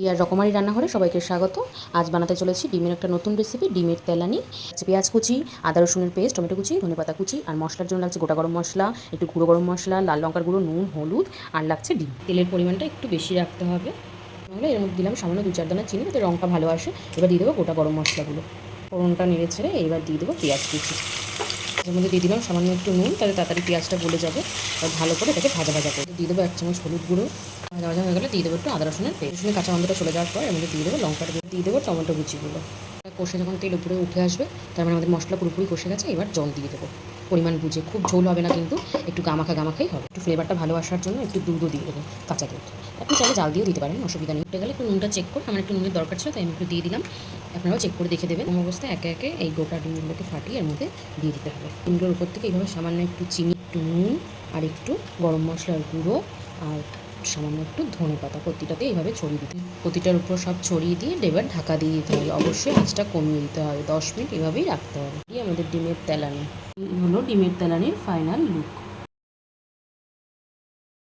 ইয়ার রকমারি রান্নাঘরে সবাইকে স্বাগত। আজ বানাতে চলেছি ডিমের একটা নতুন রেসিপি, ডিমের তেলানি। পেঁয়াজ কুচি, আদা রসুনের পেস্ট, টমেটো কুচি, ধনেপাতা কুচি, আর মশলার জন্য লাগছে গোটা গরম মশলা, একটু গুঁড়ো গরম মশলা, লাল লঙ্কার গুঁড়ো, নুন, হলুদ, আর লাগছে ডিম। তেলের পরিমাণটা একটু বেশি রাখতে হবে। তাহলে এর মধ্যে দিলাম সামান্য 2-4 দানা চিনি, যাতে রঙটা ভালো আসে। এবার দিয়ে দেবো গোটা গরম মশলাগুলো। ফোড়নটা নেড়ে ছেড়ে এইবার দিয়ে দেবো পেঁয়াজ কুচি। এর মধ্যে দিয়ে দিলাম সামান্য একটু নুন, তাহলে তাড়াতাড়ি পেঁয়াজটা গলে যাবে। আর ভালো করে এটাকে ভাজা ভাজা করে দিয়ে দেবো 1 চামচ হলুদ গুঁড়ো। ভাজা ভাজা হয়ে গেলে দিয়ে দেবো একটু আদা রসুনের পেস্ট। রসুনের কাঁচা গন্ধটা চলে যাওয়ার পর এর মধ্যে দিয়ে দেবো লঙ্কার গুঁড়ো, দিয়ে দেবো টমেটো কুচিগুলো। কষে যখন তেল উপরে উঠে আসবে, তার মানে আমাদের মশলা পুরোপুরি কষে গেছে। এবার জল দিয়ে দেবো পরিমাণ বুঝে। খুব ঝোল হবে না কিন্তু, একটু গামাখাই হবে। একটু ফ্লেভারটা ভালো আসার জন্য একটু দুধও দিয়ে দেবো, কাঁচা দুধ। আপনি চাইলে জাল দিয়েও দিতে পারেন, অসুবিধা নেই। উঠে গেলে একটু নুনটা চেক করে, আমার একটু নুনের দরকার ছিল তাই আমি একটু দিয়ে দিলাম। আপনারাও চেক করে দেখে দেবেন। কোন অবস্থায় একে একে এই গোটা ডিমগুলোকে ফাটিয়ে এর মধ্যে দিয়ে দিতে হবে। ডিমগুলোর উপর থেকে এইভাবে সামান্য একটু চিনি, একটু নুন, আর একটু গরম মশলার গুঁড়ো, আর সামান্য একটু ধনেপাতা প্রতিটাতে এইভাবে ছড়িয়ে দিতে। প্রতিটার উপর সব ছড়িয়ে দিয়ে এবার ঢাকা দিয়ে দিতে হবে। অবশ্যই আঁচটা কমিয়ে দিতে হবে, 10 মিনিট এভাবেই রাখতে হবে। আমাদের ডিমের তেলানি হলো ডিমের তেলানির ফাইনাল লুক।